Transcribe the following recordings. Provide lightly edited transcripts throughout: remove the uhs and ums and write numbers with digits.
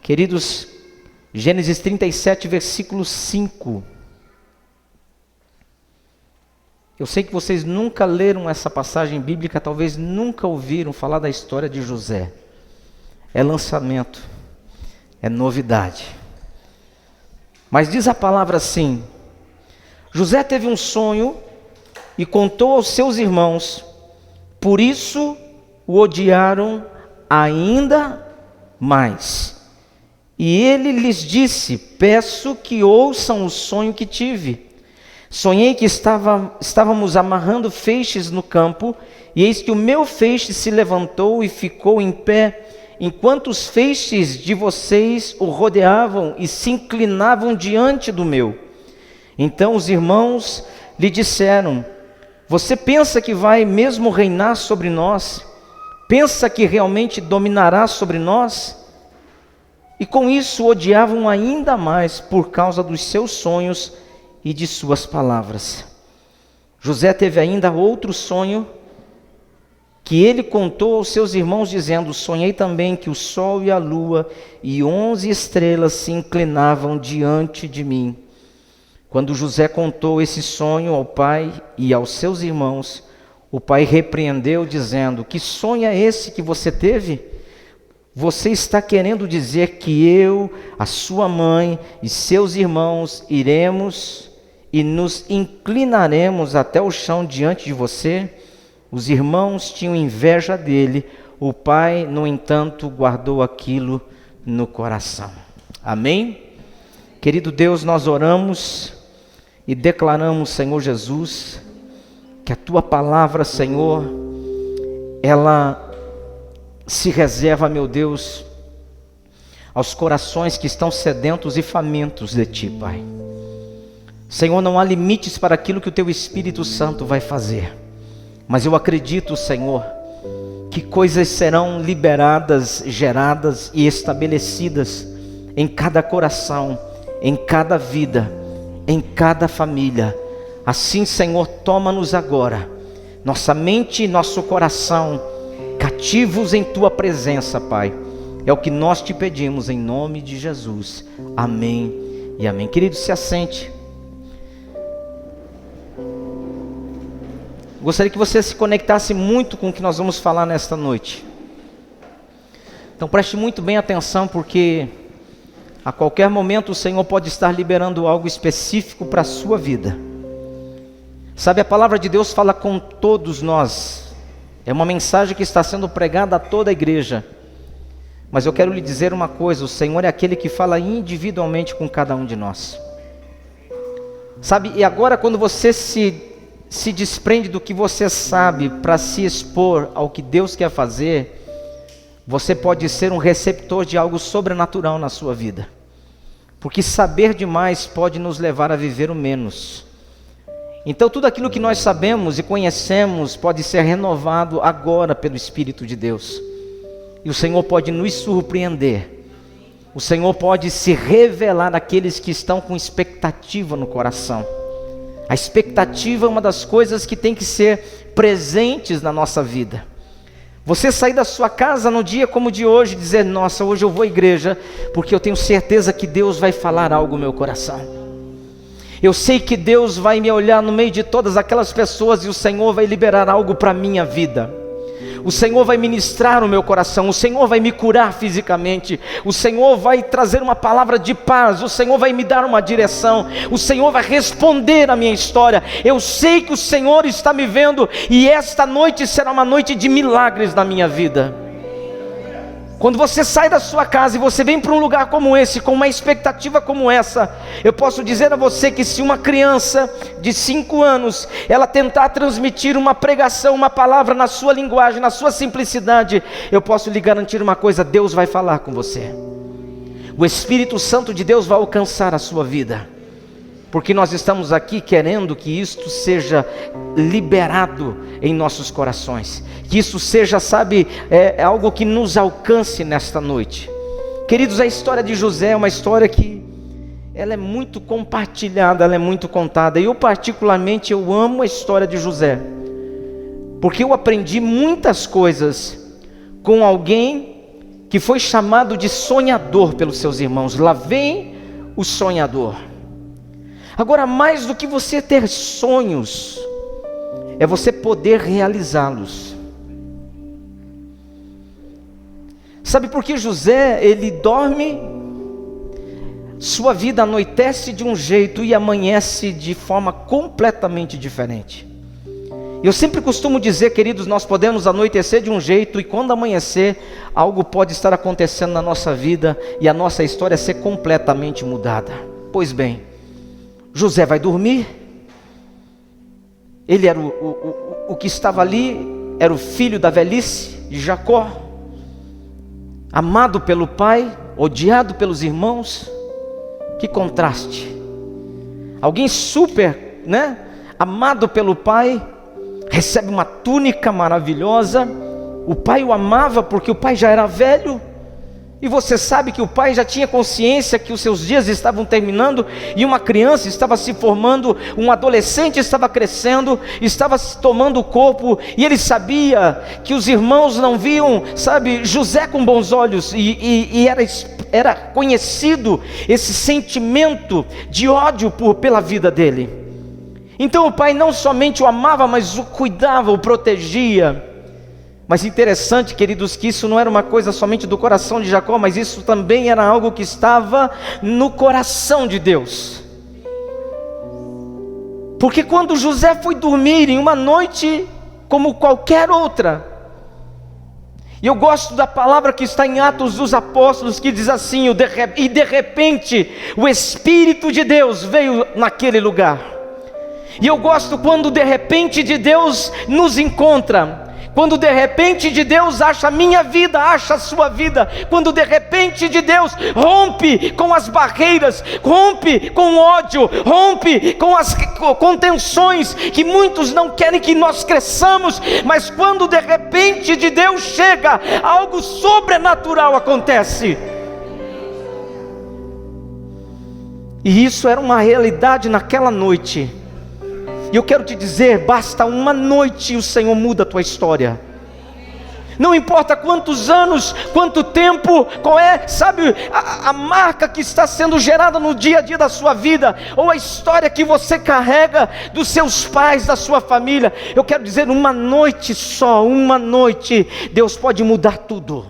Queridos, Gênesis 37, versículo 5. Eu sei que vocês nunca leram essa passagem bíblica, talvez nunca ouviram falar da história de José. É lançamento, é novidade. Mas diz a palavra assim: José teve um sonho e contou aos seus irmãos, por isso o odiaram ainda mais. E ele lhes disse: peço que ouçam o sonho que tive. Sonhei que estávamos amarrando feixes no campo, e eis que o meu feixe se levantou e ficou em pé, enquanto os feixes de vocês o rodeavam e se inclinavam diante do meu. Então os irmãos lhe disseram: você pensa que vai mesmo reinar sobre nós? Pensa que realmente dominará sobre nós? E com isso odiavam ainda mais por causa dos seus sonhos e de suas palavras. José teve ainda outro sonho que ele contou aos seus irmãos, dizendo: sonhei também que o sol e a lua e 11 estrelas se inclinavam diante de mim. Quando José contou esse sonho ao pai e aos seus irmãos, o pai repreendeu, dizendo: que sonho é esse que você teve? Você está querendo dizer que eu, a sua mãe e seus irmãos iremos e nos inclinaremos até o chão diante de você? Os irmãos tinham inveja dele, o pai, no entanto, guardou aquilo no coração. Amém? Querido Deus, nós oramos e declaramos, Senhor Jesus, que a tua palavra, Senhor, ela se reserva, meu Deus, aos corações que estão sedentos e famintos de ti, Pai. Senhor, não há limites para aquilo que o teu Espírito Santo vai fazer, mas eu acredito, Senhor, que coisas serão liberadas, geradas e estabelecidas em cada coração, em cada vida, em cada família. Assim, Senhor, toma-nos agora, nossa mente e nosso coração, cativos em tua presença, Pai. É o que nós te pedimos em nome de Jesus. Amém e amém. Querido, se assente. Gostaria que você se conectasse muito com o que nós vamos falar nesta noite. Então preste muito bem atenção, porque a qualquer momento o Senhor pode estar liberando algo específico para a sua vida. Sabe, a palavra de Deus fala com todos nós. É uma mensagem que está sendo pregada a toda a igreja. Mas eu quero lhe dizer uma coisa: o Senhor é aquele que fala individualmente com cada um de nós. Sabe, e agora quando você se desprende do que você sabe para se expor ao que Deus quer fazer, você pode ser um receptor de algo sobrenatural na sua vida. Porque saber demais pode nos levar a viver o menos. Então tudo aquilo que nós sabemos e conhecemos pode ser renovado agora pelo Espírito de Deus. E o Senhor pode nos surpreender. O Senhor pode se revelar àqueles que estão com expectativa no coração. A expectativa é uma das coisas que tem que ser presentes na nossa vida. Você sair da sua casa no dia como o de hoje e dizer: nossa, hoje eu vou à igreja porque eu tenho certeza que Deus vai falar algo no meu coração. Eu sei que Deus vai me olhar no meio de todas aquelas pessoas e o Senhor vai liberar algo para a minha vida. O Senhor vai ministrar o meu coração, o Senhor vai me curar fisicamente, o Senhor vai trazer uma palavra de paz, o Senhor vai me dar uma direção, o Senhor vai responder a minha história. Eu sei que o Senhor está me vendo e esta noite será uma noite de milagres na minha vida. Quando você sai da sua casa e você vem para um lugar como esse, com uma expectativa como essa, eu posso dizer a você que se uma criança de 5 anos, ela tentar transmitir uma pregação, uma palavra na sua linguagem, na sua simplicidade, eu posso lhe garantir uma coisa: Deus vai falar com você. O Espírito Santo de Deus vai alcançar a sua vida. Porque nós estamos aqui querendo que isto seja liberado em nossos corações. Que isso seja, sabe, algo que nos alcance nesta noite. Queridos, a história de José é uma história que ela é muito compartilhada, ela é muito contada. E eu particularmente, eu amo a história de José. Porque eu aprendi muitas coisas com alguém que foi chamado de sonhador pelos seus irmãos. Lá vem o sonhador. Agora, mais do que você ter sonhos, é você poder realizá-los. Sabe por que José, ele dorme, sua vida anoitece de um jeito e amanhece de forma completamente diferente? Eu sempre costumo dizer, queridos, nós podemos anoitecer de um jeito e quando amanhecer, algo pode estar acontecendo na nossa vida e a nossa história ser completamente mudada. Pois bem, José vai dormir. Ele era o que estava ali, era o filho da velhice de Jacó, amado pelo pai, odiado pelos irmãos. Que contraste! Alguém super, amado pelo pai, recebe uma túnica maravilhosa. O pai o amava porque o pai já era velho. E você sabe que o pai já tinha consciência que os seus dias estavam terminando e uma criança estava se formando, um adolescente estava crescendo, estava se tomando o corpo, e ele sabia que os irmãos não viam, José com bons olhos, e era conhecido esse sentimento de ódio pela vida dele. Então o pai não somente o amava, mas o cuidava, o protegia. Mas interessante, queridos, que isso não era uma coisa somente do coração de Jacó, mas isso também era algo que estava no coração de Deus. Porque quando José foi dormir em uma noite como qualquer outra, e eu gosto da palavra que está em Atos dos Apóstolos, que diz assim: e de repente o Espírito de Deus veio naquele lugar. E eu gosto quando de repente de Deus nos encontra, quando de repente de Deus acha a minha vida, acha a sua vida, quando de repente de Deus rompe com as barreiras, rompe com o ódio, rompe com as contenções que muitos não querem que nós cresçamos, mas quando de repente de Deus chega, algo sobrenatural acontece. E isso era uma realidade naquela noite. E eu quero te dizer, basta uma noite e o Senhor muda a tua história. Não importa quantos anos, quanto tempo, qual é, a marca que está sendo gerada no dia a dia da sua vida, ou a história que você carrega dos seus pais, da sua família. Eu quero dizer, uma noite só, uma noite, Deus pode mudar tudo.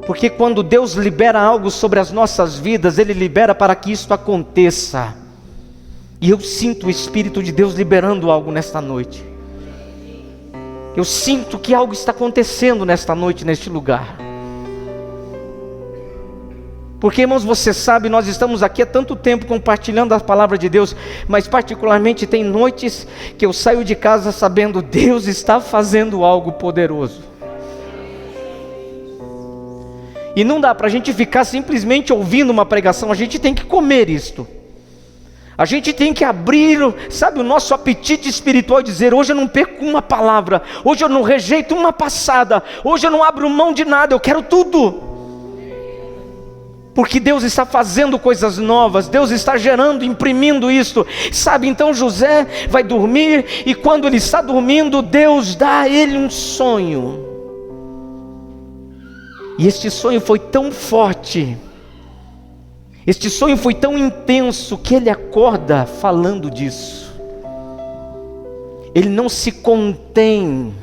Porque quando Deus libera algo sobre as nossas vidas, Ele libera para que isso aconteça. E eu sinto o Espírito de Deus liberando algo nesta noite. Eu sinto que algo está acontecendo nesta noite, neste lugar. Porque, irmãos, você sabe, nós estamos aqui há tanto tempo compartilhando a palavra de Deus, mas particularmente tem noites que eu saio de casa sabendo, Deus está fazendo algo poderoso. E não dá para a gente ficar simplesmente ouvindo uma pregação, a gente tem que comer isto. A gente tem que abrir, o nosso apetite espiritual e dizer, hoje eu não perco uma palavra, hoje eu não rejeito uma passada, hoje eu não abro mão de nada, eu quero tudo. Porque Deus está fazendo coisas novas, Deus está gerando, imprimindo isto. Então José vai dormir, e quando ele está dormindo, Deus dá a ele um sonho. E este sonho foi tão forte, este sonho foi tão intenso, que ele acorda falando disso. Ele não se contém,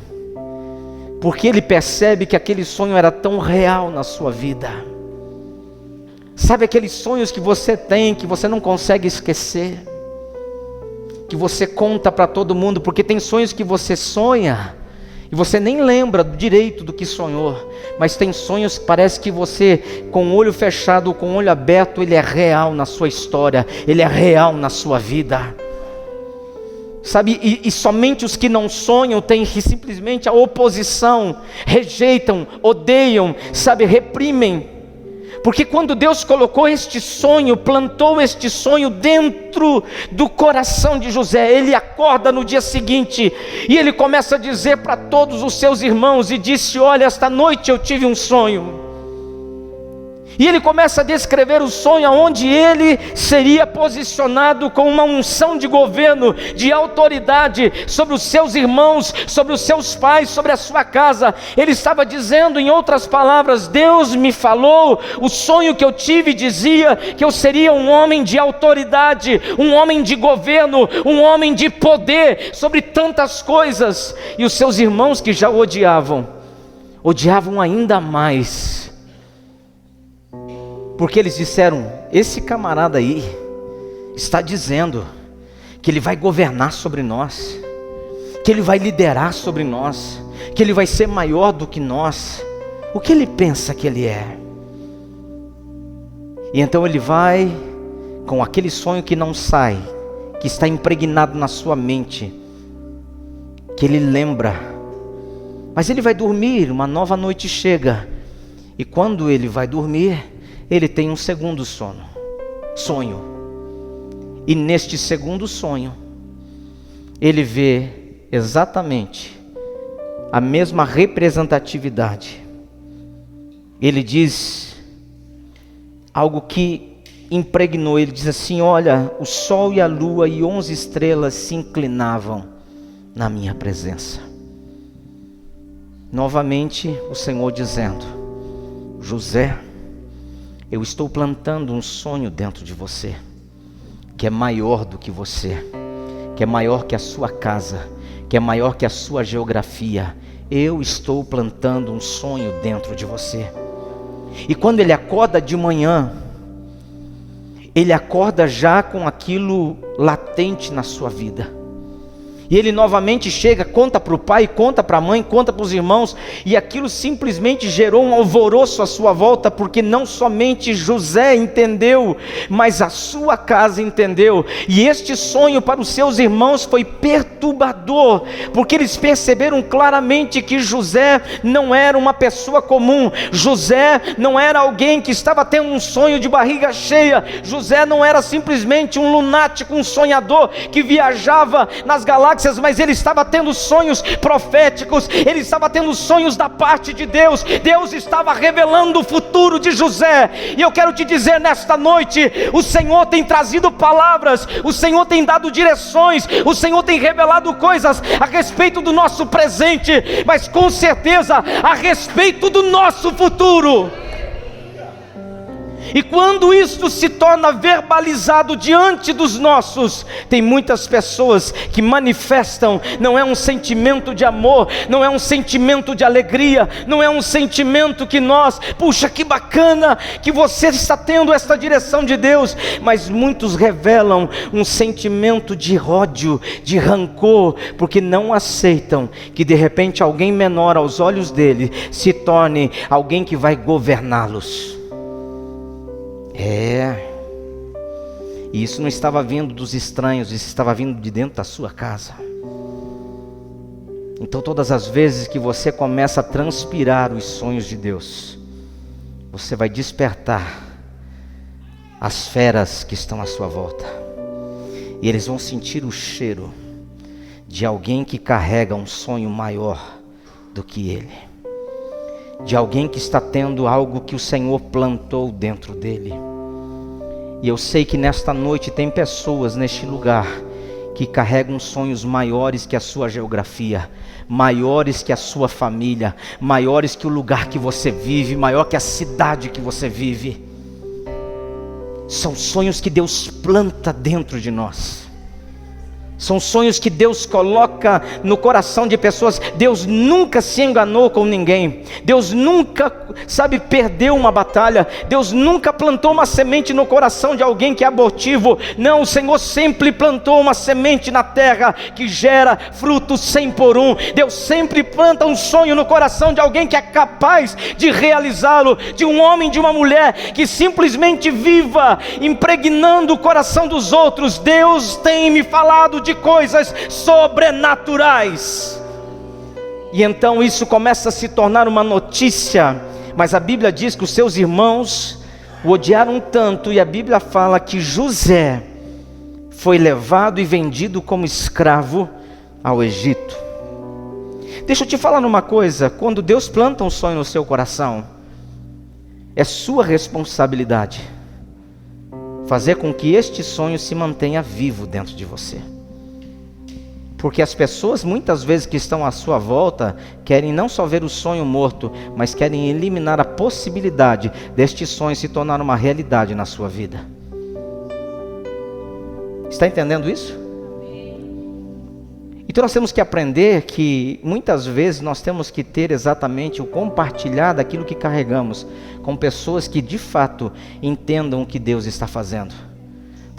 porque ele percebe que aquele sonho era tão real na sua vida. Sabe aqueles sonhos que você tem, que você não consegue esquecer, que você conta para todo mundo, porque tem sonhos que você sonha e você nem lembra direito do que sonhou, mas tem sonhos que parece que você, com o olho fechado, com o olho aberto, ele é real na sua história, ele é real na sua vida. E somente os que não sonham têm simplesmente a oposição, rejeitam, odeiam, reprimem. Porque quando Deus colocou este sonho, plantou este sonho dentro do coração de José, ele acorda no dia seguinte, e ele começa a dizer para todos os seus irmãos, e disse, olha, esta noite eu tive um sonho. E ele começa a descrever o sonho onde ele seria posicionado com uma unção de governo, de autoridade sobre os seus irmãos, sobre os seus pais, sobre a sua casa. Ele estava dizendo, em outras palavras, Deus me falou, o sonho que eu tive dizia que eu seria um homem de autoridade, um homem de governo, um homem de poder sobre tantas coisas. E os seus irmãos que já o odiavam ainda mais. Porque eles disseram, esse camarada aí está dizendo que ele vai governar sobre nós, que ele vai liderar sobre nós, que ele vai ser maior do que nós. O que ele pensa que ele é? E então ele vai com aquele sonho que não sai, que está impregnado na sua mente, que ele lembra. Mas ele vai dormir, uma nova noite chega, e quando ele vai dormir, ele tem um segundo sonho. E neste segundo sonho, ele vê exatamente a mesma representatividade. Ele diz algo que impregnou, ele diz assim: olha, o sol e a lua e 11 estrelas se inclinavam na minha presença. Novamente o Senhor dizendo: José, eu estou plantando um sonho dentro de você, que é maior do que você, que é maior que a sua casa, que é maior que a sua geografia. Eu estou plantando um sonho dentro de você. E quando ele acorda de manhã, ele acorda já com aquilo latente na sua vida. E ele novamente chega, conta para o pai, conta para a mãe, conta para os irmãos, e aquilo simplesmente gerou um alvoroço à sua volta, porque não somente José entendeu, mas a sua casa entendeu. E este sonho para os seus irmãos foi perturbador, porque eles perceberam claramente que José não era uma pessoa comum. José não era alguém que estava tendo um sonho de barriga cheia. José não era simplesmente um lunático, um sonhador que viajava nas galáxias, mas ele estava tendo sonhos proféticos, ele estava tendo sonhos da parte de Deus. Deus estava revelando o futuro de José. E eu quero te dizer nesta noite, o Senhor tem trazido palavras, o Senhor tem dado direções, o Senhor tem revelado coisas a respeito do nosso presente, mas com certeza a respeito do nosso futuro. E quando isto se torna verbalizado diante dos nossos, tem muitas pessoas que manifestam, não é um sentimento de amor, não é um sentimento de alegria, não é um sentimento que nós, puxa, que bacana que você está tendo esta direção de Deus, mas muitos revelam um sentimento de ódio, de rancor, porque não aceitam que de repente alguém menor aos olhos dele se torne alguém que vai governá-los. E isso não estava vindo dos estranhos, isso estava vindo de dentro da sua casa. Então todas as vezes que você começa a transpirar os sonhos de Deus, você vai despertar as feras que estão à sua volta, e eles vão sentir o cheiro de alguém que carrega um sonho maior do que ele, de alguém que está tendo algo que o Senhor plantou dentro dele. E eu sei que nesta noite tem pessoas neste lugar que carregam sonhos maiores que a sua geografia, maiores que a sua família, maiores que o lugar que você vive, maior que a cidade que você vive. São sonhos que Deus planta dentro de nós. São sonhos que Deus coloca no coração de pessoas. Deus nunca se enganou com ninguém. Deus nunca, perdeu uma batalha. Deus nunca plantou uma semente no coração de alguém que é abortivo. Não, o Senhor sempre plantou uma semente na terra que gera frutos 100 por 1. Deus sempre planta um sonho no coração de alguém que é capaz de realizá-lo. De um homem, de uma mulher que simplesmente viva impregnando o coração dos outros. Deus tem me falado de coisas sobrenaturais. E então isso começa a se tornar uma notícia. Mas a Bíblia diz que os seus irmãos o odiaram tanto, e a Bíblia fala que José foi levado e vendido como escravo ao Egito. Deixa eu te falar numa coisa: quando Deus planta um sonho no seu coração, É sua responsabilidade fazer com que este sonho se mantenha vivo dentro de você. Porque as pessoas muitas vezes que estão à sua volta querem não só ver o sonho morto, mas querem eliminar a possibilidade deste sonho se tornar uma realidade na sua vida. Está entendendo isso? Então nós temos que aprender que muitas vezes nós temos que ter exatamente o compartilhar daquilo que carregamos com pessoas que de fato entendam o que Deus está fazendo.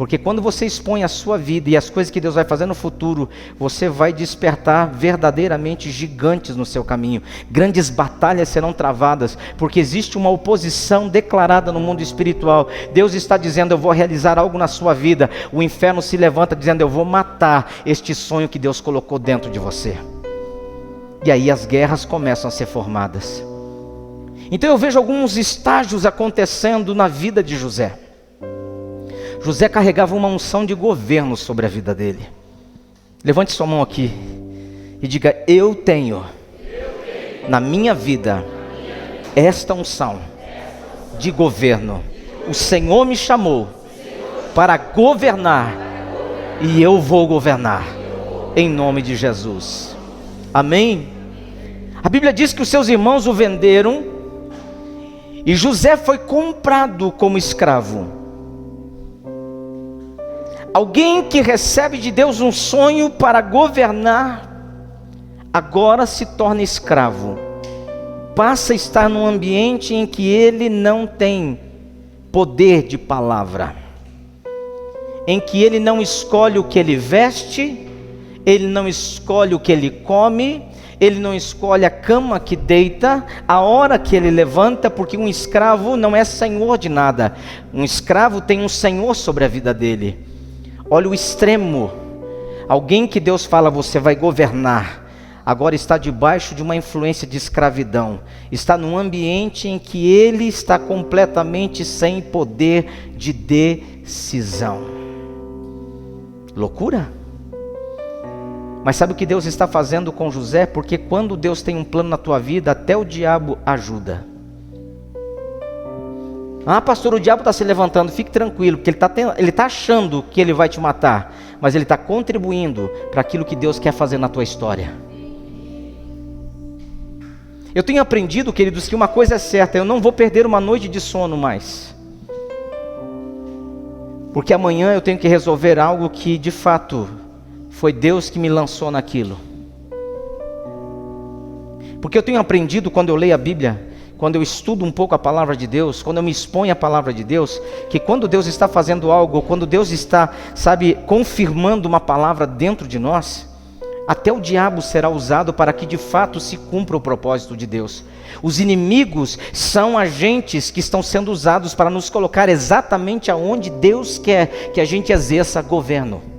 Porque quando você expõe a sua vida e as coisas que Deus vai fazer no futuro, você vai despertar verdadeiramente gigantes no seu caminho. Grandes batalhas serão travadas, porque existe uma oposição declarada no mundo espiritual. Deus está dizendo, eu vou realizar algo na sua vida. O inferno se levanta dizendo, eu vou matar este sonho que Deus colocou dentro de você. E aí as guerras começam a ser formadas. Então eu vejo alguns estágios acontecendo na vida de José. José carregava uma unção de governo sobre a vida dele. Levante sua mão aqui e diga, eu tenho na minha vida esta unção de governo. O Senhor me chamou para governar e eu vou governar em nome de Jesus. Amém? A Bíblia diz que os seus irmãos o venderam e José foi comprado como escravo. Alguém que recebe de Deus um sonho para governar, agora se torna escravo. Passa a estar num ambiente em que ele não tem poder de palavra. Em que ele não escolhe o que ele veste, ele não escolhe o que ele come, ele não escolhe a cama que deita, a hora que ele levanta, porque um escravo não é senhor de nada. Um escravo tem um senhor sobre a vida dele. Olha o extremo, alguém que Deus fala, você vai governar, agora está debaixo de uma influência de escravidão, está num ambiente em que ele está completamente sem poder de decisão. Loucura? Mas sabe o que Deus está fazendo com José? Porque quando Deus tem um plano na tua vida, até o diabo ajuda. Ah, pastor, o diabo está se levantando, fique tranquilo, porque ele está achando que ele vai te matar, mas ele está contribuindo para aquilo que Deus quer fazer na tua história. Eu tenho aprendido, queridos, que uma coisa é certa, eu não vou perder uma noite de sono mais. Porque amanhã eu tenho que resolver algo que de fato foi Deus que me lançou naquilo. Porque eu tenho aprendido quando eu leio a Bíblia, quando eu estudo um pouco a palavra de Deus, quando eu me exponho à palavra de Deus, que quando Deus está fazendo algo, quando Deus está, confirmando uma palavra dentro de nós, até o diabo será usado para que de fato se cumpra o propósito de Deus. Os inimigos são agentes que estão sendo usados para nos colocar exatamente aonde Deus quer que a gente exerça governo.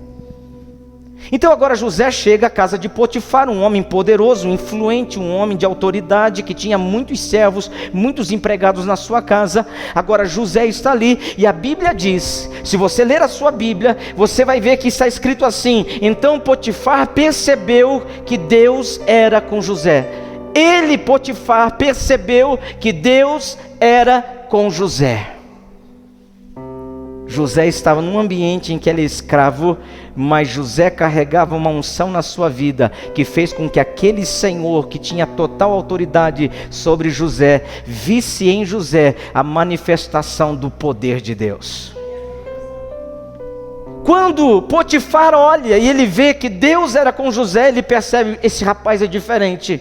Então agora José chega à casa de Potifar, um homem poderoso, influente, um homem de autoridade, que tinha muitos servos, muitos empregados na sua casa. Agora José está ali e a Bíblia diz, se você ler a sua Bíblia, você vai ver que está escrito assim, então Potifar percebeu que Deus era com José. Ele, Potifar, percebeu que Deus era com José. José estava num ambiente em que ele é escravo, mas José carregava uma unção na sua vida, que fez com que aquele Senhor que tinha total autoridade sobre José, visse em José a manifestação do poder de Deus. Quando Potifar olha e ele vê que Deus era com José, ele percebe, esse rapaz é diferente.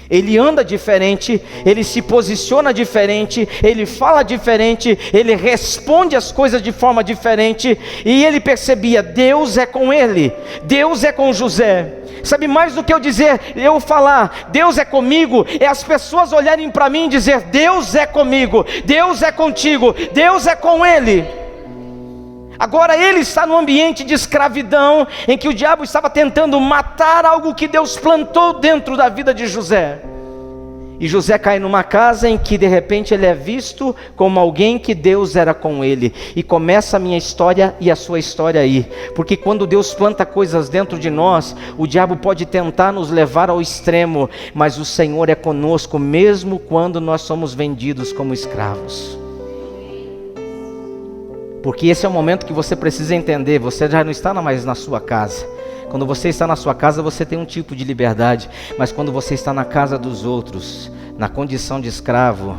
Ele anda diferente, ele se posiciona diferente, ele fala diferente, ele responde as coisas de forma diferente. E ele percebia, Deus é com ele, Deus é com José. Sabe, mais do que eu falar, Deus é comigo, é as pessoas olharem para mim e dizer, Deus é comigo, Deus é contigo, Deus é com ele. Agora ele está num ambiente de escravidão, em que o diabo estava tentando matar algo que Deus plantou dentro da vida de José. E José cai numa casa em que de repente ele é visto como alguém que Deus era com ele. E começa a minha história e a sua história aí. Porque quando Deus planta coisas dentro de nós, o diabo pode tentar nos levar ao extremo, mas o Senhor é conosco mesmo quando nós somos vendidos como escravos. Porque esse é o momento que você precisa entender, você já não está mais na sua casa. Quando você está na sua casa, você tem um tipo de liberdade. Mas quando você está na casa dos outros, na condição de escravo,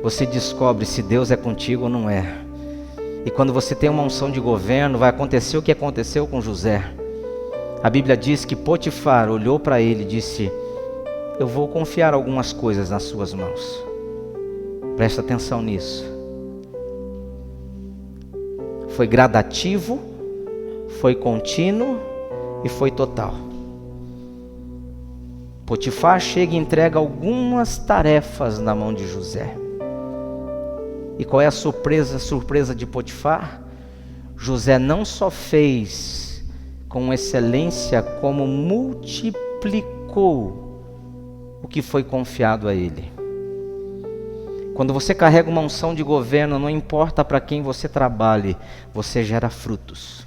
você descobre se Deus é contigo ou não é. E quando você tem uma unção de governo, vai acontecer o que aconteceu com José. A Bíblia diz que Potifar olhou para ele e disse: eu vou confiar algumas coisas nas suas mãos. Presta atenção nisso. Foi gradativo, foi contínuo e foi total. Potifar chega e entrega algumas tarefas na mão de José. E qual é a surpresa de Potifar? José não só fez com excelência, como multiplicou o que foi confiado a ele. Quando você carrega uma unção de governo, não importa para quem você trabalhe, você gera frutos.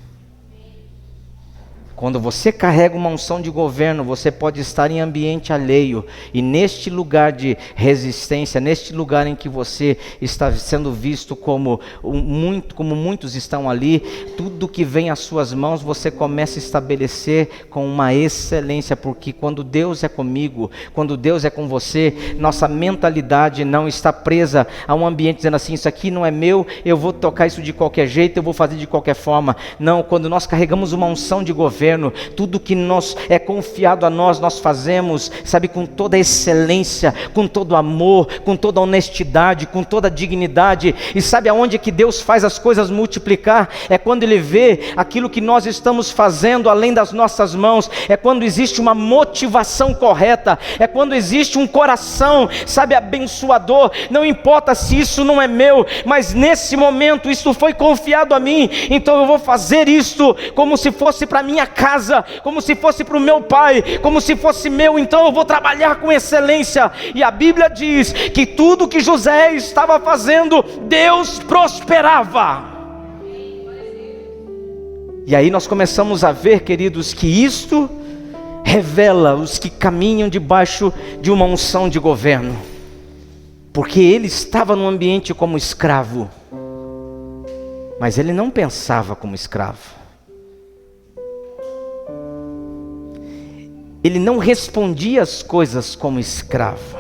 Quando você carrega uma unção de governo, você pode estar em ambiente alheio. E neste lugar de resistência, neste lugar em que você está sendo visto como muitos estão ali, tudo que vem às suas mãos, você começa a estabelecer com uma excelência. Porque quando Deus é comigo, quando Deus é com você, nossa mentalidade não está presa a um ambiente dizendo assim: isso aqui não é meu, eu vou tocar isso de qualquer jeito, eu vou fazer de qualquer forma. Não, quando nós carregamos uma unção de governo, tudo que nós é confiado a nós, nós fazemos, sabe, com toda a excelência, com todo amor, com toda a honestidade, com toda a dignidade. E sabe aonde que Deus faz as coisas multiplicar? É quando Ele vê aquilo que nós estamos fazendo além das nossas mãos, é quando existe uma motivação correta, é quando existe um coração, sabe, abençoador. Não importa se isso não é meu, mas nesse momento isso foi confiado a mim, então eu vou fazer isto como se fosse para minha casa, como se fosse para o meu pai, como se fosse meu. Então eu vou trabalhar com excelência. E a Bíblia diz que tudo que José estava fazendo, Deus prosperava. E aí nós começamos a ver, queridos, que isto revela os que caminham debaixo de uma unção de governo. Porque ele estava num ambiente como escravo, mas ele não pensava como escravo. Ele não respondia as coisas como escravo.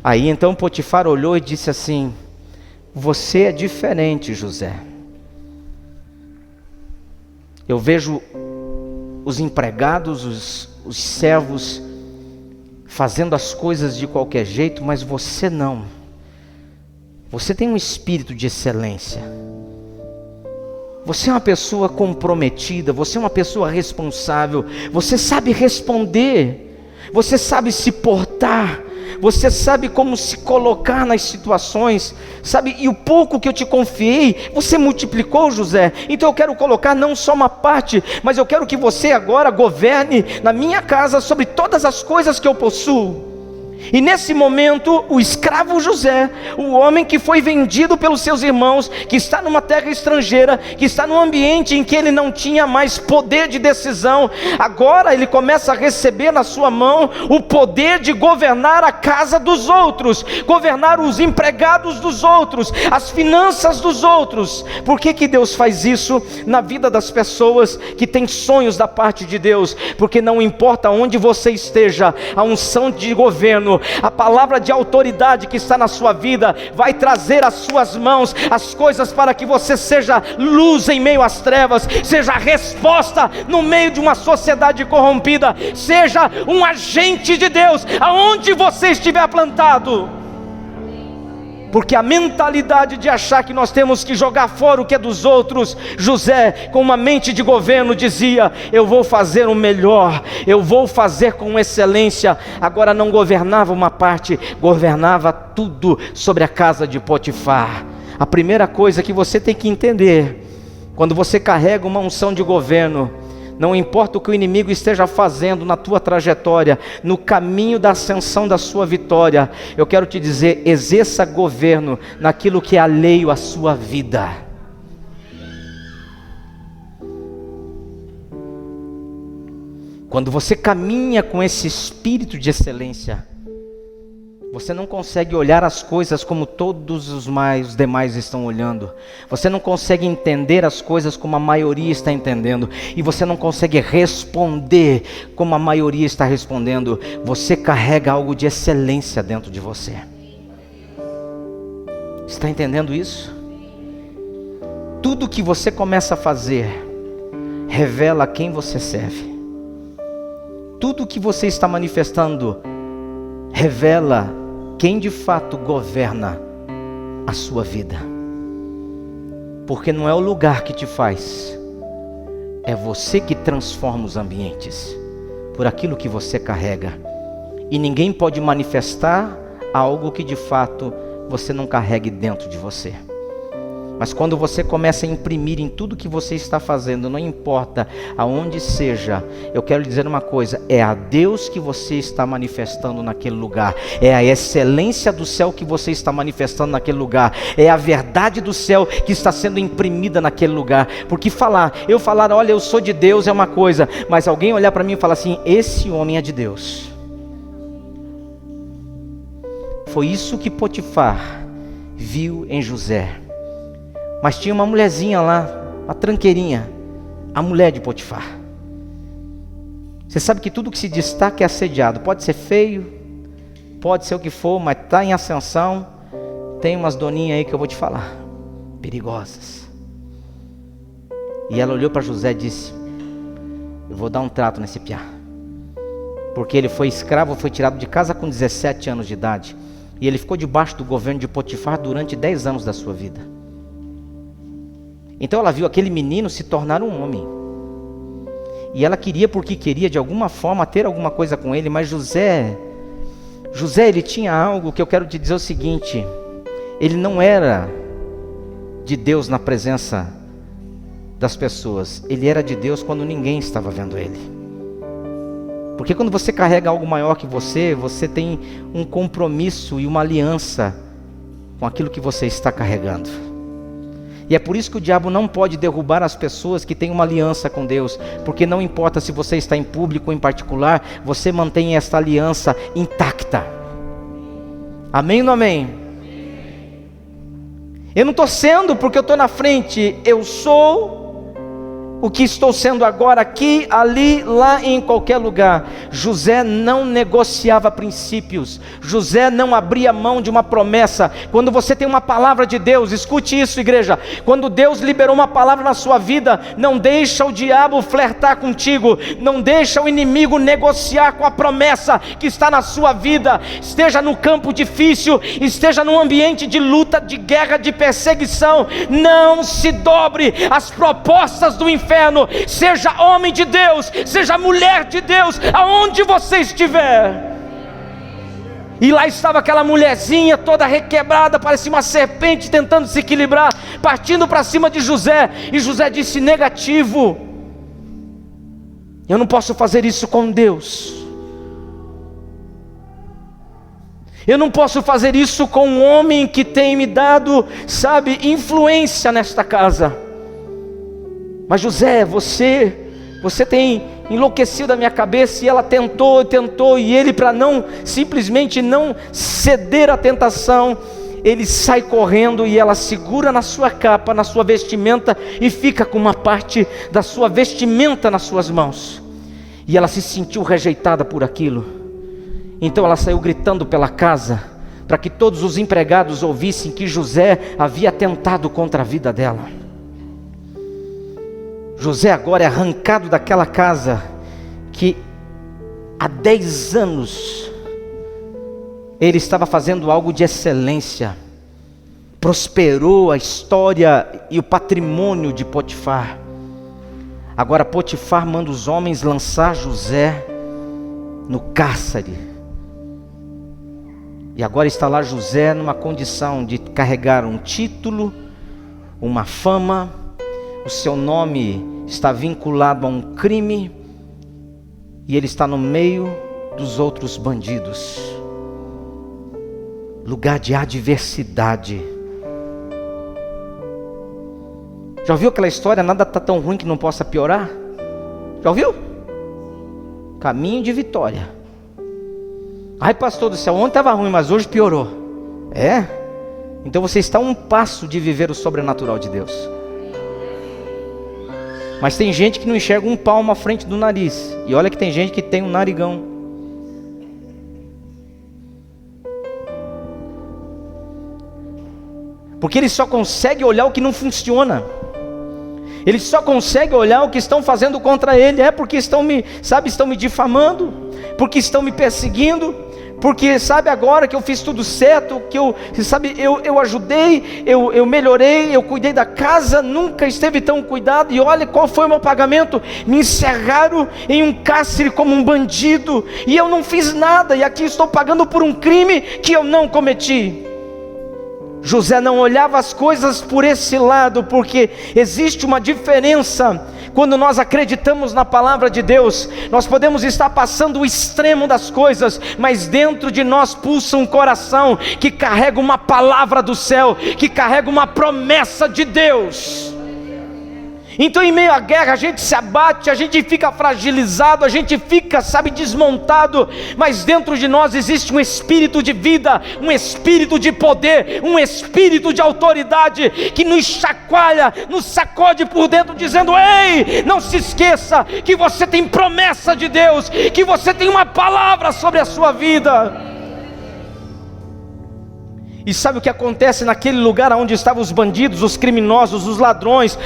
Aí então Potifar olhou e disse assim: você é diferente, José. Eu vejo os empregados, os servos fazendo as coisas de qualquer jeito, mas você não. Você tem um espírito de excelência. Você é uma pessoa comprometida, você é uma pessoa responsável, você sabe responder, você sabe se portar, você sabe como se colocar nas situações, sabe? E o pouco que eu te confiei, você multiplicou, José. Então eu quero colocar não só uma parte, mas eu quero que você agora governe na minha casa sobre todas as coisas que eu possuo. E nesse momento, o escravo José, o homem que foi vendido pelos seus irmãos, que está numa terra estrangeira, que está num ambiente em que ele não tinha mais poder de decisão, agora ele começa a receber na sua mão o poder de governar a casa dos outros, governar os empregados dos outros, as finanças dos outros. Por que Deus faz isso na vida das pessoas que têm sonhos da parte de Deus? Porque não importa onde você esteja, a unção de governo, a palavra de autoridade que está na sua vida, vai trazer às suas mãos as coisas para que você seja luz em meio às trevas, seja resposta no meio de uma sociedade corrompida, seja um agente de Deus aonde você estiver plantado. Porque a mentalidade de achar que nós temos que jogar fora o que é dos outros, José, com uma mente de governo, dizia: eu vou fazer o melhor, eu vou fazer com excelência. Agora não governava uma parte, governava tudo sobre a casa de Potifar. A primeira coisa que você tem que entender, quando você carrega uma unção de governo, Não importa o que o inimigo esteja fazendo na tua trajetória, no caminho da ascensão da sua vitória, eu quero te dizer, exerça governo naquilo que é alheio à sua vida. Quando você caminha com esse espírito de excelência, você não consegue olhar as coisas como todos os demais estão olhando. Você não consegue entender as coisas como a maioria está entendendo. E você não consegue responder como a maioria está respondendo. Você carrega algo de excelência dentro de você. Está entendendo isso? Tudo que você começa a fazer revela quem você serve. Tudo que você está manifestando revela quem de fato governa a sua vida. Porque não é o lugar que te faz, é você que transforma os ambientes por aquilo que você carrega. E ninguém pode manifestar algo que de fato você não carregue dentro de você. Mas quando você começa a imprimir em tudo que você está fazendo, não importa aonde seja, eu quero lhe dizer uma coisa, é a Deus que você está manifestando naquele lugar, é a excelência do céu que você está manifestando naquele lugar, é a verdade do céu que está sendo imprimida naquele lugar. Porque eu falar, olha, eu sou de Deus é uma coisa, mas alguém olhar para mim e falar assim, esse homem é de Deus. Foi isso que Potifar viu em José. Mas tinha uma mulherzinha lá, uma tranqueirinha, a mulher de Potifar. Você sabe que tudo que se destaca é assediado. Pode ser feio, pode ser o que for, mas está em ascensão. Tem umas doninhas aí que eu vou te falar, perigosas. E ela olhou para José e disse, eu vou dar um trato nesse piá. Porque ele foi escravo, foi tirado de casa com 17 anos de idade. E ele ficou debaixo do governo de Potifar durante 10 anos da sua vida. Então ela viu aquele menino se tornar um homem. E ela queria, porque queria de alguma forma ter alguma coisa com ele. Mas José ele tinha algo que eu quero te dizer o seguinte. Ele não era de Deus na presença das pessoas. Ele era de Deus quando ninguém estava vendo ele. Porque quando você carrega algo maior que você, você tem um compromisso e uma aliança com aquilo que você está carregando. E é por isso que o diabo não pode derrubar as pessoas que têm uma aliança com Deus. Porque não importa se você está em público ou em particular, você mantém esta aliança intacta. Amém ou não amém? Eu não estou sendo porque eu estou na frente. Eu sou o que estou sendo agora aqui, ali, lá e em qualquer lugar. José não negociava princípios. José não abria mão de uma promessa. Quando você tem uma palavra de Deus, escute isso, igreja. Quando Deus liberou uma palavra na sua vida, não deixa o diabo flertar contigo. Não deixa o inimigo negociar com a promessa que está na sua vida. Esteja no campo difícil, esteja num ambiente de luta, de guerra, de perseguição. Não se dobre às propostas do inferno. Seja homem de Deus, seja mulher de Deus, aonde você estiver. E lá estava aquela mulherzinha toda requebrada, parecia uma serpente tentando se equilibrar, partindo para cima de José. E José disse, negativo, eu não posso fazer isso com Deus. Eu não posso fazer isso com um homem que tem me dado, influência nesta casa. Mas José, você tem enlouquecido a minha cabeça. E ela tentou, e ele, para simplesmente não ceder à tentação, ele sai correndo e ela segura na sua capa, na sua vestimenta, e fica com uma parte da sua vestimenta nas suas mãos. E ela se sentiu rejeitada por aquilo. Então ela saiu gritando pela casa, para que todos os empregados ouvissem que José havia atentado contra a vida dela. José agora é arrancado daquela casa que há 10 anos ele estava fazendo algo de excelência. Prosperou a história e o patrimônio de Potifar. Agora Potifar manda os homens lançar José no cárcere. E agora está lá José numa condição de carregar um título, uma fama. O seu nome está vinculado a um crime e ele está no meio dos outros bandidos. Lugar de adversidade. Já ouviu aquela história, nada está tão ruim que não possa piorar? Já ouviu? Caminho de vitória. Ai, pastor do céu, ontem estava ruim, mas hoje piorou. É? Então você está a um passo de viver o sobrenatural de Deus. Mas tem gente que não enxerga um palmo à frente do nariz. E olha que tem gente que tem um narigão. Porque ele só consegue olhar o que não funciona. Ele só consegue olhar o que estão fazendo contra ele. É porque estão me difamando, porque estão me perseguindo, porque agora que eu fiz tudo certo, que eu ajudei, eu melhorei, eu cuidei da casa, nunca esteve tão cuidado, e olha qual foi o meu pagamento, me encerraram em um cárcere como um bandido, e eu não fiz nada, e aqui estou pagando por um crime que eu não cometi. José não olhava as coisas por esse lado, porque existe uma diferença. Quando nós acreditamos na palavra de Deus, nós podemos estar passando o extremo das coisas, mas dentro de nós pulsa um coração que carrega uma palavra do céu, que carrega uma promessa de Deus. Então em meio à guerra a gente se abate, a gente fica fragilizado, a gente fica, desmontado, mas dentro de nós existe um espírito de vida, um espírito de poder, um espírito de autoridade, que nos chacoalha, nos sacode por dentro, dizendo: ei, não se esqueça que você tem promessa de Deus, que você tem uma palavra sobre a sua vida. E sabe o que acontece naquele lugar onde estavam os bandidos, os criminosos, os ladrões,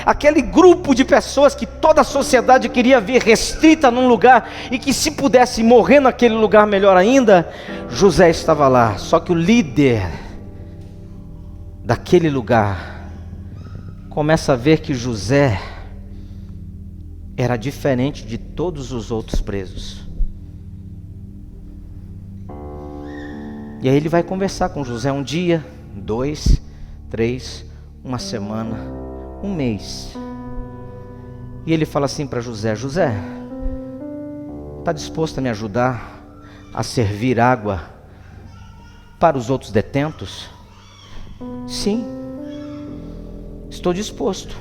aquele grupo de pessoas que toda a sociedade queria ver restrita num lugar, e que se pudesse morrer naquele lugar melhor ainda. José estava lá, só que o líder daquele lugar começa a ver que José era diferente de todos os outros presos. E aí ele vai conversar com José um dia, 2, 3, uma semana, um mês. E ele fala assim para José: José, está disposto a me ajudar a servir água para os outros detentos? Sim, estou disposto.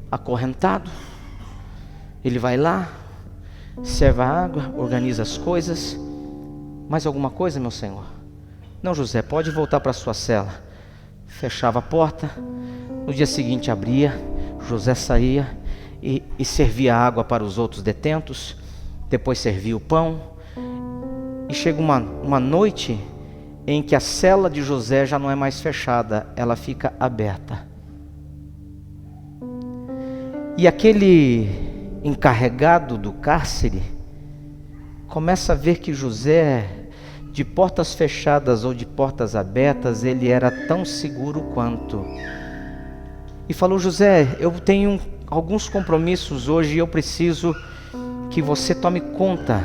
Acorrentado, ele vai lá, serve a água, organiza as coisas. Mais alguma coisa, meu senhor? Não, José, pode voltar para sua cela. Fechava a porta. No dia seguinte abria, José saía e servia água para os outros detentos. Depois servia o pão. E chega uma noite em que a cela de José já não é mais fechada, ela fica aberta. E aquele encarregado do cárcere começa a ver que José, de portas fechadas ou de portas abertas, ele era tão seguro quanto. E falou: José, eu tenho alguns compromissos hoje e eu preciso que você tome conta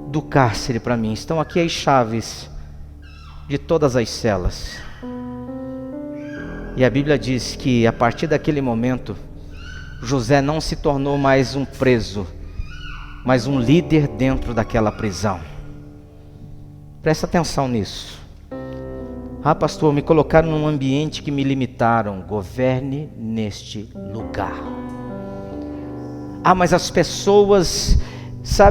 do cárcere para mim. Estão aqui as chaves de todas as celas. E a Bíblia diz que a partir daquele momento, José não se tornou mais um preso, mas um líder dentro daquela prisão. Presta atenção nisso. Ah, pastor, me colocaram num ambiente que me limitaram. Governe neste lugar. Ah, mas as pessoas,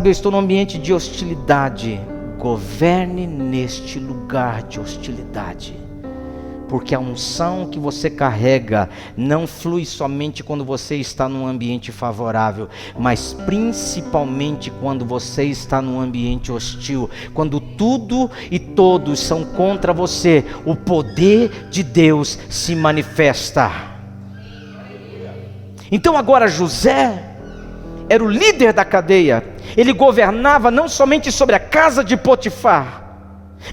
eu estou num ambiente de hostilidade. Governe neste lugar de hostilidade. Porque a unção que você carrega não flui somente quando você está num ambiente favorável, mas principalmente quando você está num ambiente hostil. Quando tudo e todos são contra você, o poder de Deus se manifesta. Então agora José era o líder da cadeia. Ele governava não somente sobre a casa de Potifar,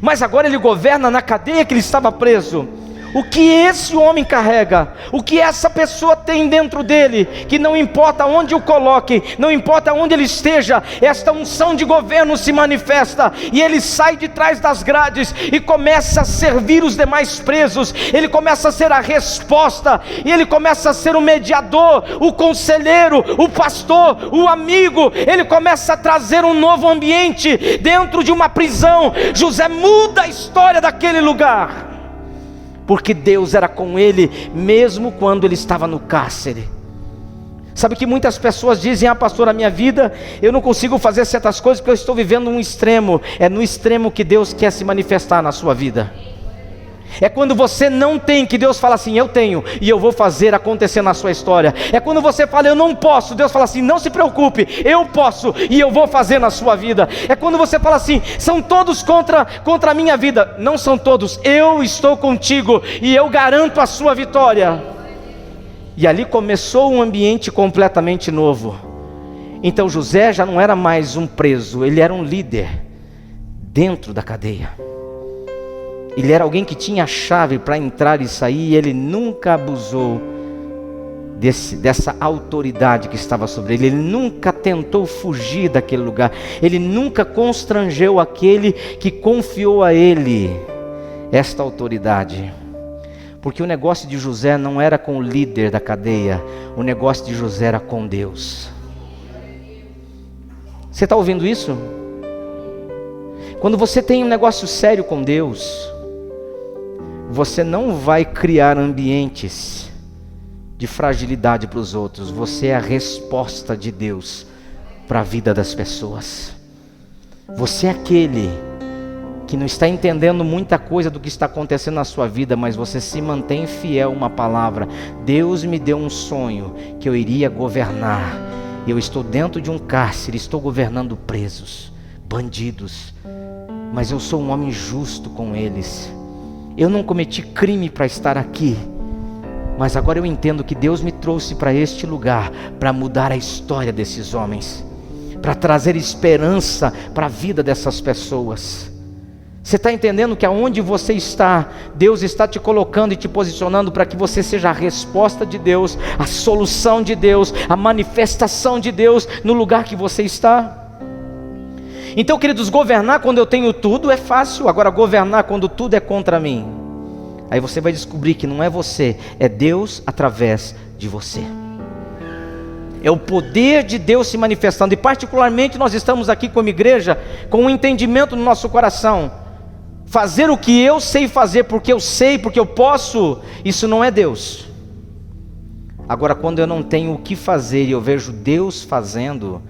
mas agora ele governa na cadeia que ele estava preso. o que esse homem carrega, o que essa pessoa tem dentro dele, que não importa onde o coloque, não importa onde ele esteja, esta unção de governo se manifesta, e ele sai de trás das grades e começa a servir os demais presos. Ele começa a ser a resposta, e ele começa a ser o mediador, o conselheiro, o pastor, o amigo. Ele começa a trazer um novo ambiente dentro de uma prisão. José muda a história daquele lugar, porque Deus era com ele, mesmo quando ele estava no cárcere. Sabe que muitas pessoas dizem: pastor, a minha vida, eu não consigo fazer certas coisas porque eu estou vivendo um extremo. É no extremo que Deus quer se manifestar na sua vida. É quando você não tem, que Deus fala assim: eu tenho, e eu vou fazer acontecer na sua história. É quando você fala: eu não posso, Deus fala assim: não se preocupe, eu posso, e eu vou fazer na sua vida. É quando você fala assim: são todos contra a minha vida. Não são todos, eu estou contigo, e eu garanto a sua vitória. E ali começou um ambiente completamente novo. Então José já não era mais um preso, ele era um líder dentro da cadeia. Ele era alguém que tinha a chave para entrar e sair, e ele nunca abusou dessa autoridade que estava sobre ele. Ele nunca tentou fugir daquele lugar. Ele nunca constrangeu aquele que confiou a ele esta autoridade. Porque o negócio de José não era com o líder da cadeia, o negócio de José era com Deus. Você está ouvindo isso? Quando você tem um negócio sério com Deus, você não vai criar ambientes de fragilidade para os outros. Você é a resposta de Deus para a vida das pessoas. Você é aquele que não está entendendo muita coisa do que está acontecendo na sua vida, mas você se mantém fiel a uma palavra. Deus me deu um sonho que eu iria governar. Eu estou dentro de um cárcere, estou governando presos, bandidos, mas eu sou um homem justo com eles. Eu não cometi crime para estar aqui, mas agora eu entendo que Deus me trouxe para este lugar para mudar a história desses homens, para trazer esperança para a vida dessas pessoas. Você está entendendo que aonde você está, Deus está te colocando e te posicionando para que você seja a resposta de Deus, a solução de Deus, a manifestação de Deus no lugar que você está? Então, queridos, governar quando eu tenho tudo é fácil. Agora, governar quando tudo é contra mim, aí você vai descobrir que não é você, é Deus através de você. É o poder de Deus se manifestando. E particularmente nós estamos aqui como igreja com um entendimento no nosso coração: fazer o que eu sei fazer porque eu sei, porque eu posso, isso não é Deus. Agora, quando eu não tenho o que fazer e eu vejo Deus fazendo,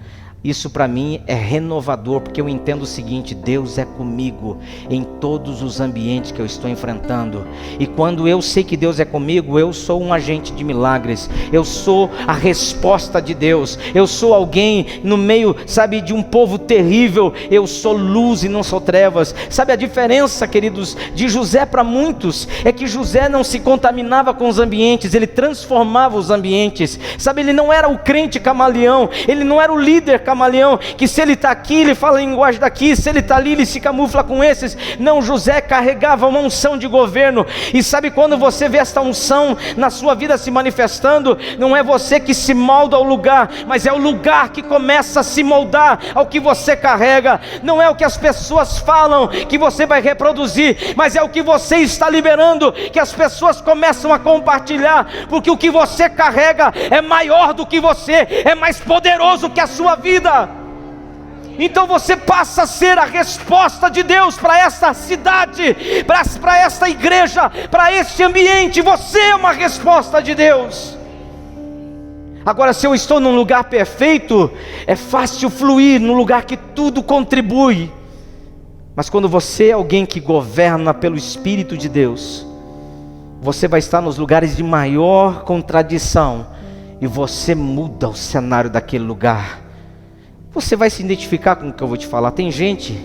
isso para mim é renovador, porque eu entendo o seguinte: Deus é comigo em todos os ambientes que eu estou enfrentando. E quando eu sei que Deus é comigo, eu sou um agente de milagres. Eu sou a resposta de Deus. Eu sou alguém no meio, sabe, de um povo terrível. Eu sou luz e não sou trevas. Sabe a diferença, queridos, de José para muitos? É que José não se contaminava com os ambientes, ele transformava os ambientes. Sabe, ele não era o crente camaleão, ele não era o líder camaleão, que se ele está aqui, ele fala a linguagem daqui, se ele está ali, ele se camufla com esses. Não, José carregava uma unção de governo. E sabe, quando você vê esta unção na sua vida se manifestando, não é você que se molda ao lugar, mas é o lugar que começa a se moldar ao que você carrega. Não é o que as pessoas falam que você vai reproduzir, mas é o que você está liberando, que as pessoas começam a compartilhar, porque o que você carrega é maior do que você, é mais poderoso que a sua vida. Então você passa a ser a resposta de Deus para esta cidade, para esta igreja, para este ambiente. Você é uma resposta de Deus. Agora, se eu estou num lugar perfeito, é fácil fluir num lugar que tudo contribui. Mas quando você é alguém que governa pelo Espírito de Deus, você vai estar nos lugares de maior contradição, e você muda o cenário daquele lugar. Você vai se identificar com o que eu vou te falar. Tem gente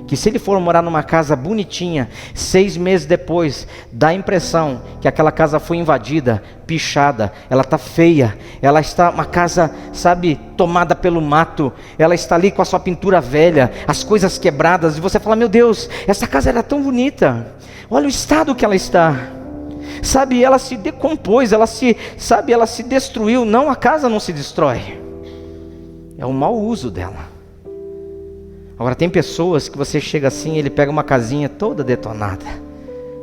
que, se ele for morar numa casa bonitinha, 6 meses depois, dá a impressão que aquela casa foi invadida, pichada, ela está feia, ela está uma casa, sabe, tomada pelo mato, ela está ali com a sua pintura velha, as coisas quebradas, e você fala: meu Deus, essa casa era tão bonita, olha o estado que ela está. Sabe, ela se decompôs, ela se destruiu. Não, a casa não se destrói. É o mau uso dela. Agora tem pessoas que você chega assim, ele pega uma casinha toda detonada,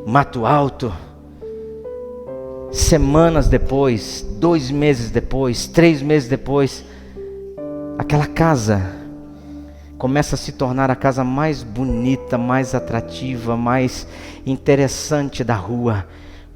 mato alto. Semanas depois, 2 meses depois, 3 meses depois, aquela casa começa a se tornar a casa mais bonita, mais atrativa, mais interessante da rua.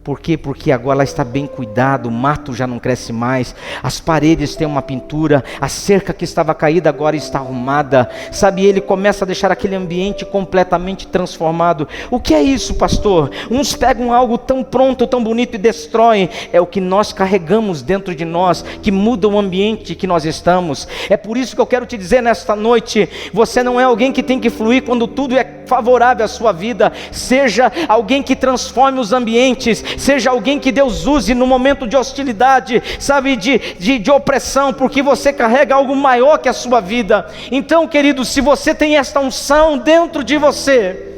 Por quê? Porque agora ela está bem cuidada, o mato já não cresce mais, as paredes têm uma pintura, a cerca que estava caída agora está arrumada. Sabe, ele começa a deixar aquele ambiente completamente transformado. O que é isso, pastor? Uns pegam algo tão pronto, tão bonito e destroem. É o que nós carregamos dentro de nós, que muda o ambiente que nós estamos. É por isso que eu quero te dizer nesta noite, você não é alguém que tem que fluir quando tudo é favorável à sua vida. Seja alguém que transforme os ambientes, seja alguém que Deus use no momento de hostilidade, sabe, de opressão, porque você carrega algo maior que a sua vida. Então, querido, se você tem esta unção dentro de você,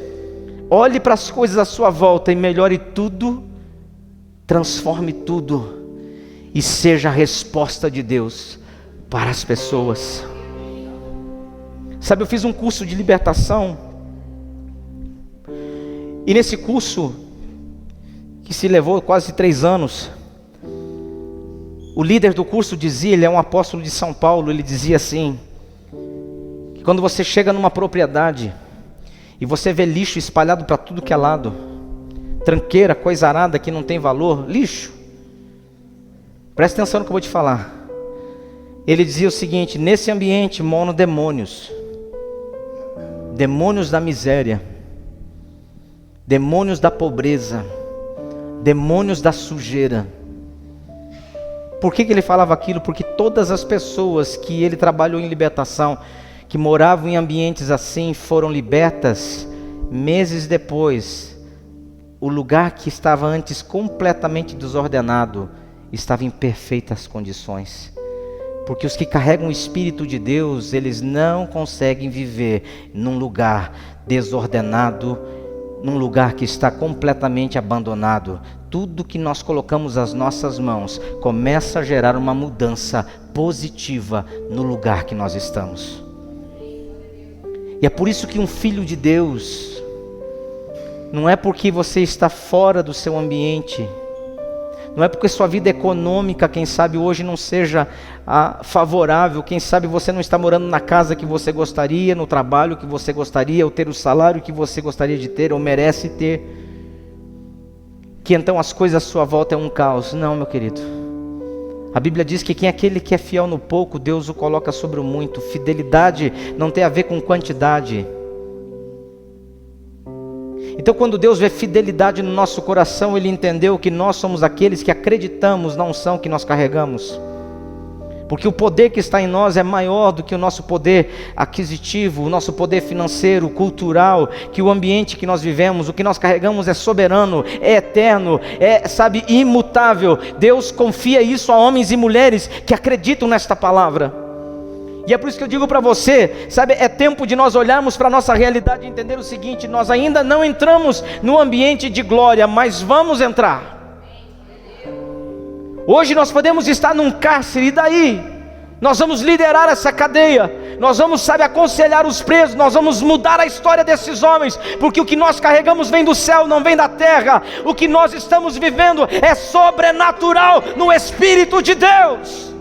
olhe para as coisas à sua volta e melhore tudo, transforme tudo, e seja a resposta de Deus para as pessoas. Sabe, eu fiz um curso de libertação, e nesse curso, que se levou quase 3 anos, o líder do curso dizia, ele é um apóstolo de São Paulo, ele dizia assim, que quando você chega numa propriedade, e você vê lixo espalhado para tudo que é lado, tranqueira, coisa arada que não tem valor, lixo, presta atenção no que eu vou te falar. Ele dizia o seguinte: nesse ambiente moram demônios, demônios da miséria, demônios da pobreza, demônios da sujeira. Por que ele falava aquilo? Porque todas as pessoas que ele trabalhou em libertação, que moravam em ambientes assim, foram libertas. Meses depois, o lugar que estava antes completamente desordenado, estava em perfeitas condições. Porque os que carregam o Espírito de Deus, eles não conseguem viver num lugar desordenado, num lugar que está completamente abandonado. Tudo que nós colocamos as nossas mãos começa a gerar uma mudança positiva no lugar que nós estamos. E é por isso que um filho de Deus, não é porque você está fora do seu ambiente, não é porque sua vida econômica, quem sabe hoje não seja favorável, quem sabe você não está morando na casa que você gostaria, no trabalho que você gostaria, ou ter o salário que você gostaria de ter, ou merece ter, que então as coisas à sua volta é um caos. Não, meu querido. A Bíblia diz que quem é aquele que é fiel no pouco, Deus o coloca sobre o muito. Fidelidade não tem a ver com quantidade. Então, quando Deus vê fidelidade no nosso coração, Ele entendeu que nós somos aqueles que acreditamos na unção que nós carregamos. Porque o poder que está em nós é maior do que o nosso poder aquisitivo, o nosso poder financeiro, cultural, que o ambiente que nós vivemos, o que nós carregamos é soberano, é eterno, é, sabe, imutável. Deus confia isso a homens e mulheres que acreditam nesta palavra. E é por isso que eu digo para você, sabe, é tempo de nós olharmos para a nossa realidade e entender o seguinte: nós ainda não entramos no ambiente de glória, mas vamos entrar. Hoje nós podemos estar num cárcere, e daí? Nós vamos liderar essa cadeia, nós vamos, sabe, aconselhar os presos, nós vamos mudar a história desses homens, porque o que nós carregamos vem do céu, não vem da terra. O que nós estamos vivendo é sobrenatural no Espírito de Deus.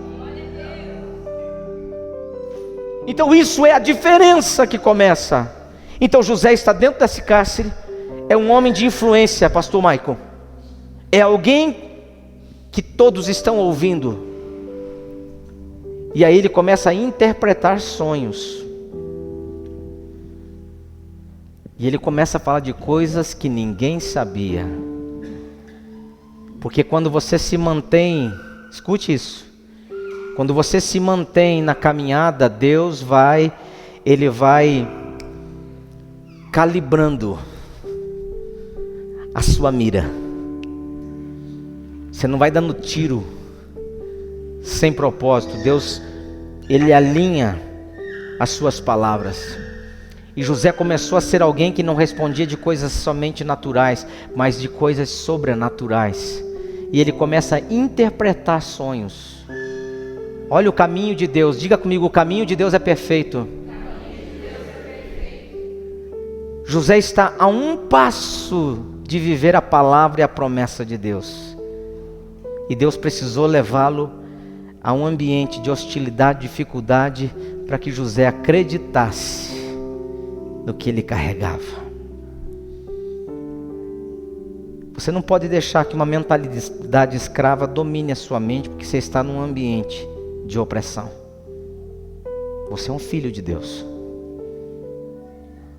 Então isso é a diferença que começa. Então José está dentro desse cárcere, é um homem de influência, pastor Michael, é alguém que todos estão ouvindo, e aí ele começa a interpretar sonhos, e ele começa a falar de coisas que ninguém sabia, porque quando você se mantém, escute isso, quando você se mantém na caminhada, Deus Ele vai calibrando a sua mira. Você não vai dando tiro sem propósito. Deus, Ele alinha as suas palavras. E José começou a ser alguém que não respondia de coisas somente naturais, mas de coisas sobrenaturais. E ele começa a interpretar sonhos. Olha o caminho de Deus, diga comigo, o caminho de Deus é perfeito. José está a um passo de viver a palavra e a promessa de Deus. E Deus precisou levá-lo a um ambiente de hostilidade, dificuldade, para que José acreditasse no que ele carregava. Você não pode deixar que uma mentalidade escrava domine a sua mente, porque você está num ambiente de opressão. Você é um filho de Deus.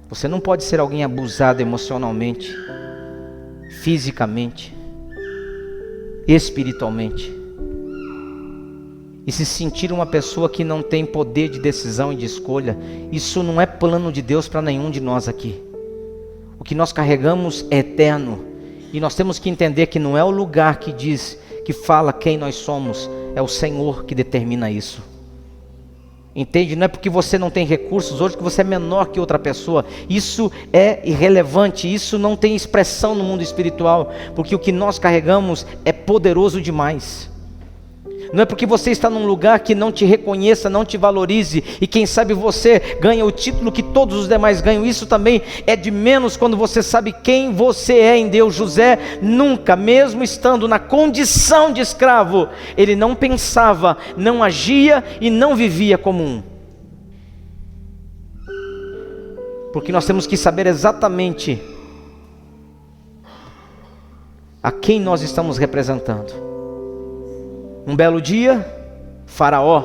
Você não pode ser alguém abusado emocionalmente, fisicamente, espiritualmente, e se sentir uma pessoa que não tem poder de decisão e de escolha. Isso não é plano de Deus para nenhum de nós aqui. O que nós carregamos é eterno, e nós temos que entender que não é o lugar que diz, que fala quem nós somos, é o Senhor que determina isso. Entende? Não é porque você não tem recursos hoje que você é menor que outra pessoa. Isso é irrelevante, isso não tem expressão no mundo espiritual, porque o que nós carregamos é poderoso demais. Não é porque você está num lugar que não te reconheça, não te valorize, e quem sabe você ganha o título que todos os demais ganham. Isso também é de menos quando você sabe quem você é em Deus. José nunca, mesmo estando na condição de escravo, ele não pensava, não agia e não vivia como um. Porque nós temos que saber exatamente a quem nós estamos representando. Um belo dia, Faraó,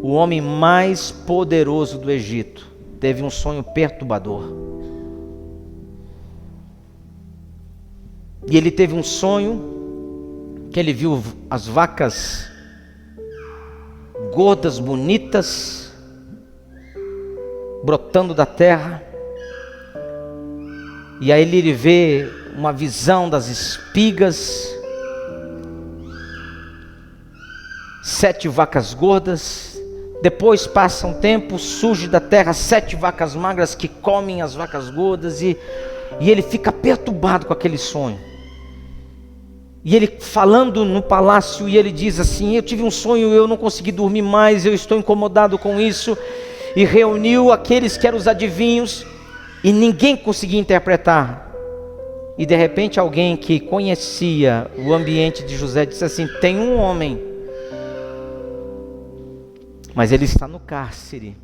o homem mais poderoso do Egito, teve um sonho perturbador. E ele teve um sonho que ele viu as vacas gordas, bonitas, brotando da terra. E aí ele vê uma visão das espigas, 7 vacas gordas. Depois passa um tempo, surge da terra 7 vacas magras que comem as vacas gordas, e ele fica perturbado com aquele sonho. E ele falando no palácio, e ele diz assim: eu tive um sonho, eu não consegui dormir mais, eu estou incomodado com isso. E reuniu aqueles que eram os adivinhos, e ninguém conseguia interpretar. E de repente alguém que conhecia o ambiente de José disse assim: tem um homem, mas ele está no cárcere,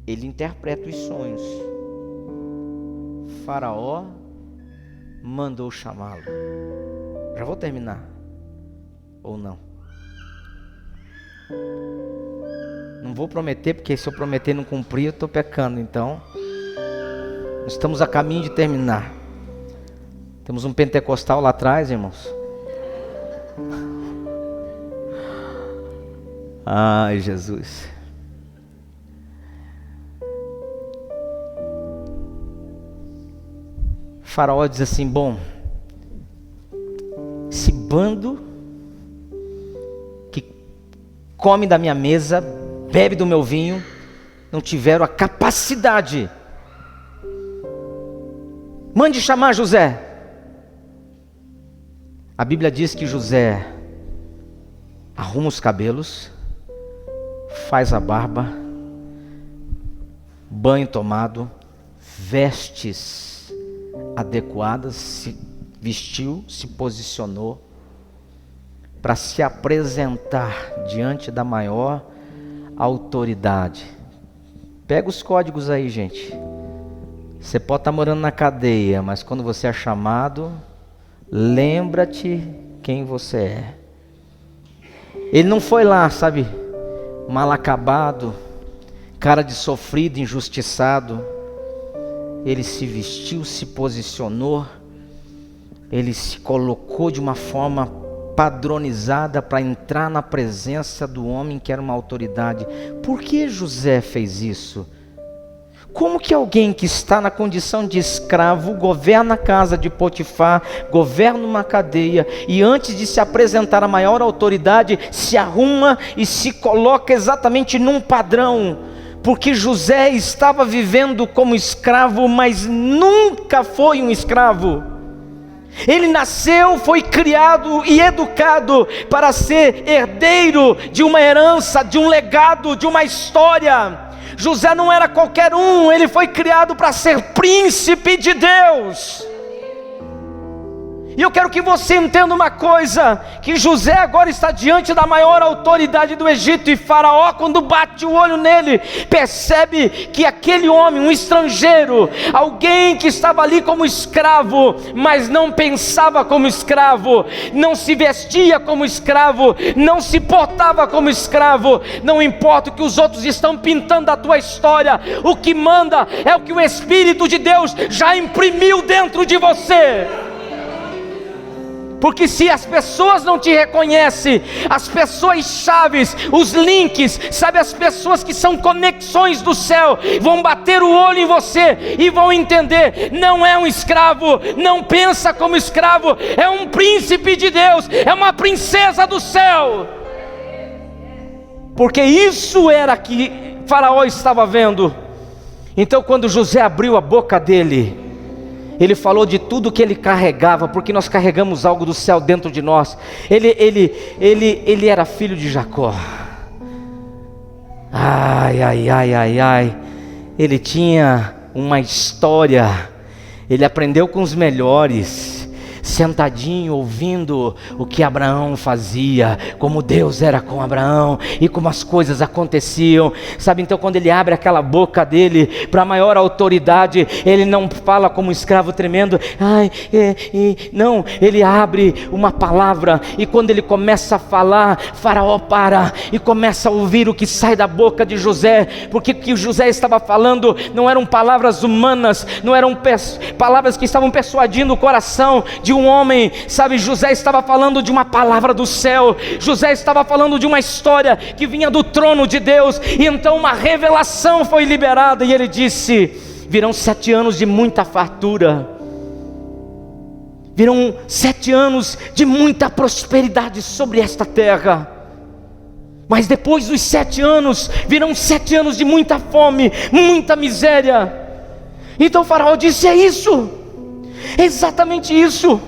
ele interpreta os sonhos. Faraó mandou chamá-lo. Já vou terminar, ou não? Não vou prometer, porque se eu prometer e não cumprir, eu estou pecando. Então, estamos a caminho de terminar. Temos um pentecostal lá atrás, irmãos. Ai, Jesus. Faraó diz assim: bom, esse bando que come da minha mesa, bebe do meu vinho, não tiveram a capacidade. Mande chamar José. A Bíblia diz que José arruma os cabelos, faz a barba, banho tomado, vestes adequadas, se vestiu, se posicionou para se apresentar diante da maior autoridade. Pega os códigos aí, gente. Você pode estar morando na cadeia, mas quando você é chamado, lembra-te quem você é. Ele não foi lá, sabe, mal acabado, cara de sofrido, injustiçado. Ele se vestiu, se posicionou, ele se colocou de uma forma padronizada para entrar na presença do homem que era uma autoridade. Por que José fez isso? Como que alguém que está na condição de escravo, governa a casa de Potifar, governa uma cadeia, e antes de se apresentar à maior autoridade, se arruma e se coloca exatamente num padrão? porque José estava vivendo como escravo, mas nunca foi um escravo. Ele nasceu, foi criado e educado para ser herdeiro de uma herança, de um legado, de uma história. José não era qualquer um, ele foi criado para ser príncipe de Deus. E eu quero que você entenda uma coisa, que José agora está diante da maior autoridade do Egito, e Faraó, quando bate o olho nele, percebe que aquele homem, um estrangeiro, alguém que estava ali como escravo, mas não pensava como escravo, não se vestia como escravo, não se portava como escravo. Não importa o que os outros estão pintando da tua história, o que manda é o que o Espírito de Deus já imprimiu dentro de você. Porque se as pessoas não te reconhecem, as pessoas chaves, os links, sabe, as pessoas que são conexões do céu, vão bater o olho em você e vão entender: não é um escravo, não pensa como escravo, é um príncipe de Deus, é uma princesa do céu. Porque isso era que Faraó estava vendo. Então quando José abriu a boca dele, ele falou de tudo que ele carregava, porque nós carregamos algo do céu dentro de nós. Ele era filho de Jacó. Ai. Ele tinha uma história. Ele aprendeu com os melhores, sentadinho ouvindo o que Abraão fazia, como Deus era com Abraão e como as coisas aconteciam, sabe? Então quando ele abre aquela boca dele para a maior autoridade, ele não fala como um escravo tremendo, não, ele abre uma palavra, e quando ele começa a falar, Faraó para e começa a ouvir o que sai da boca de José, porque o que José estava falando não eram palavras humanas, não eram palavras que estavam persuadindo o coração de um homem, sabe? José estava falando de uma palavra do céu, José estava falando de uma história que vinha do trono de Deus, e então uma revelação foi liberada, e ele disse: virão 7 anos de muita fartura, virão 7 anos de muita prosperidade sobre esta terra, mas depois dos 7 anos, virão 7 anos de muita fome, muita miséria. Então Faraó disse: é isso, é exatamente isso.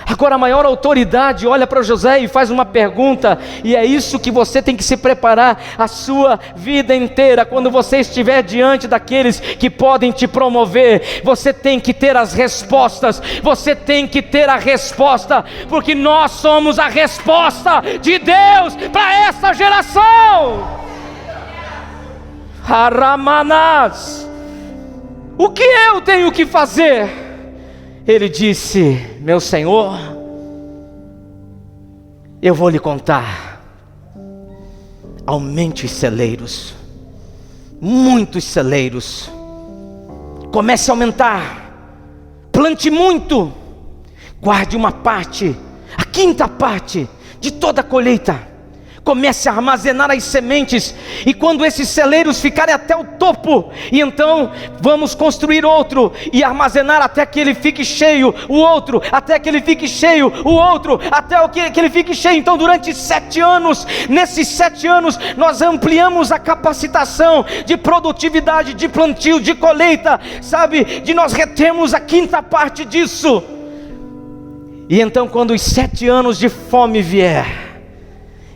Agora a maior autoridade olha para José e faz uma pergunta, e é isso que você tem que se preparar a sua vida inteira. Quando você estiver diante daqueles que podem te promover, você tem que ter as respostas, você tem que ter a resposta, porque nós somos a resposta de Deus para essa geração. Haramanás, o que eu tenho que fazer? Ele disse: meu Senhor, eu vou lhe contar. Aumente os celeiros, muitos celeiros, comece a aumentar, plante muito, guarde uma parte, a 5ª parte de toda a colheita, comece a armazenar as sementes, e quando esses celeiros ficarem até o topo, e então vamos construir outro, e armazenar até que ele fique cheio, o outro, até que ele fique cheio, o outro, até que ele fique cheio. Então durante 7 anos, nesses 7 anos, nós ampliamos a capacitação de produtividade, de plantio, de colheita, sabe, de nós retemos a 5ª parte disso. E então quando os 7 anos de fome vier,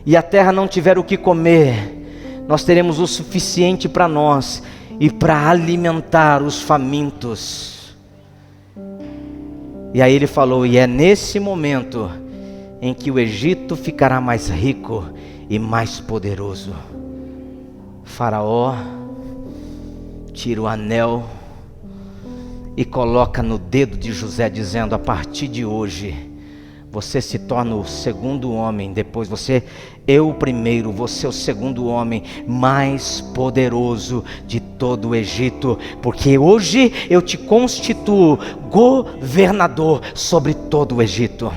e a terra não tiver o que comer, nós teremos o suficiente para nós e para alimentar os famintos. E aí ele falou: e é nesse momento em que o Egito ficará mais rico e mais poderoso. Faraó tira o anel e coloca no dedo de José, dizendo: a partir de hoje você se torna o 2º homem, depois eu o primeiro, você o 2º homem mais poderoso de todo o Egito, porque hoje eu te constituo governador sobre todo o Egito.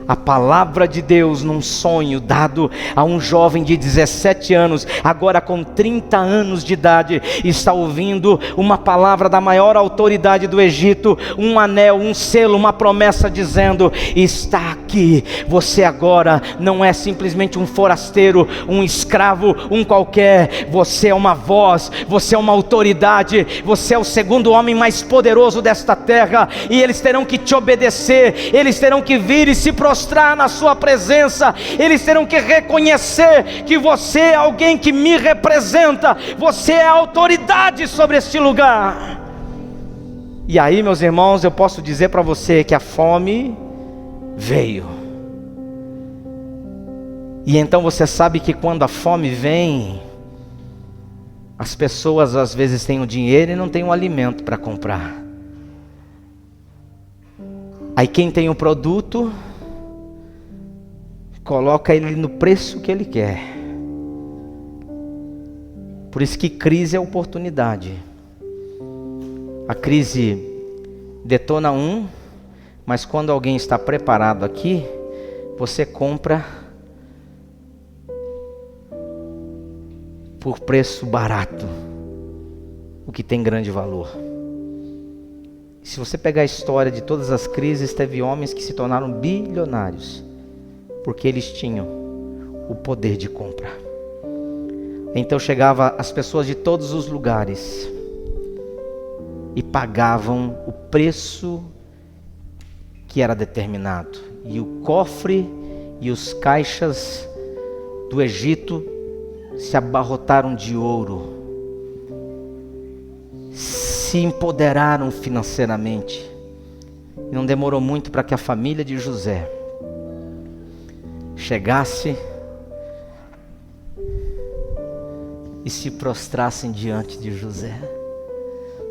A palavra de Deus num sonho dado a um jovem de 17 anos, agora com 30 anos de idade, está ouvindo uma palavra da maior autoridade do Egito, um anel, um selo, uma promessa dizendo: está aqui, você agora não é simplesmente um forasteiro, um escravo, um qualquer, você é uma voz, você é uma autoridade, você é o segundo homem mais poderoso desta terra, e eles terão que te obedecer, eles terão que vir e se prostrar na sua presença, eles terão que reconhecer que você é alguém que me representa, você é a autoridade sobre este lugar. E aí, meus irmãos, eu posso dizer para você que a fome veio. E então você sabe que quando a fome vem, as pessoas às vezes têm o dinheiro e não têm o alimento para comprar. Aí quem tem o produto coloca ele no preço que ele quer. Por isso que crise é oportunidade. A crise detona mas quando alguém está preparado aqui, você compra por preço barato o que tem grande valor. Se você pegar a história de todas as crises, teve homens que se tornaram bilionários porque eles tinham o poder de compra. Então chegava as pessoas de todos os lugares e pagavam o preço que era determinado. E o cofre e os caixas do Egito se abarrotaram de ouro, se empoderaram financeiramente. E não demorou muito para que a família de José chegasse e se prostrassem diante de José.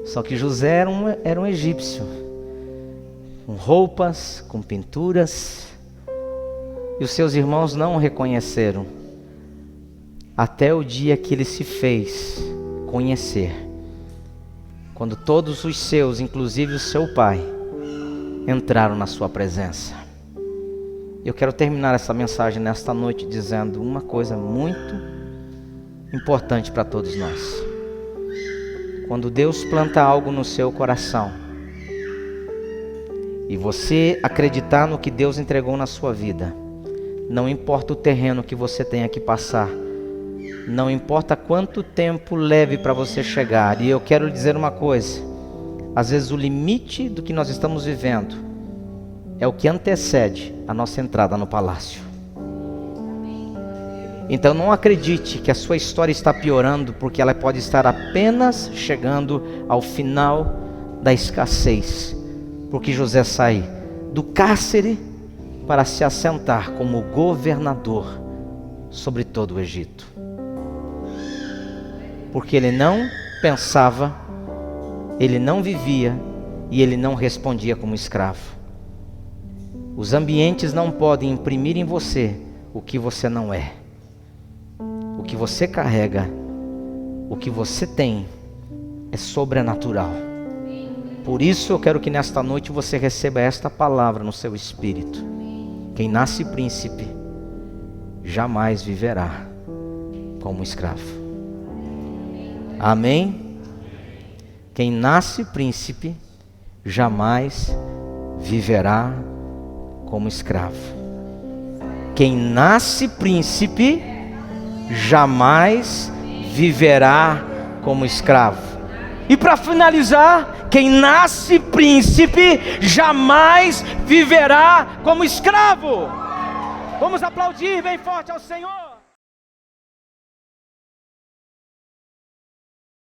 Só que José era um egípcio, com roupas, com pinturas, e os seus irmãos não o reconheceram, até o dia que ele se fez conhecer, quando todos os seus, inclusive o seu pai, entraram na sua presença. Eu quero terminar essa mensagem nesta noite dizendo uma coisa muito importante para todos nós. Quando Deus planta algo no seu coração e você acreditar no que Deus entregou na sua vida, não importa o terreno que você tenha que passar, não importa quanto tempo leve para você chegar. E eu quero lhe dizer uma coisa: às vezes o limite do que nós estamos vivendo é o que antecede a nossa entrada no palácio. Então não acredite que a sua história está piorando, porque ela pode estar apenas chegando ao final da escassez. Porque José sai do cárcere para se assentar como governador sobre todo o Egito. Porque ele não pensava, ele não vivia e ele não respondia como escravo. Os ambientes não podem imprimir em você o que você não é. O que você carrega, o que você tem, é sobrenatural. Por isso eu quero que nesta noite você receba esta palavra no seu espírito. Quem nasce príncipe, jamais viverá como escravo. Amém? Quem nasce príncipe, jamais viverá como escravo. Quem nasce príncipe, jamais viverá como escravo. E para finalizar, quem nasce príncipe, jamais viverá como escravo. Vamos aplaudir bem forte ao Senhor.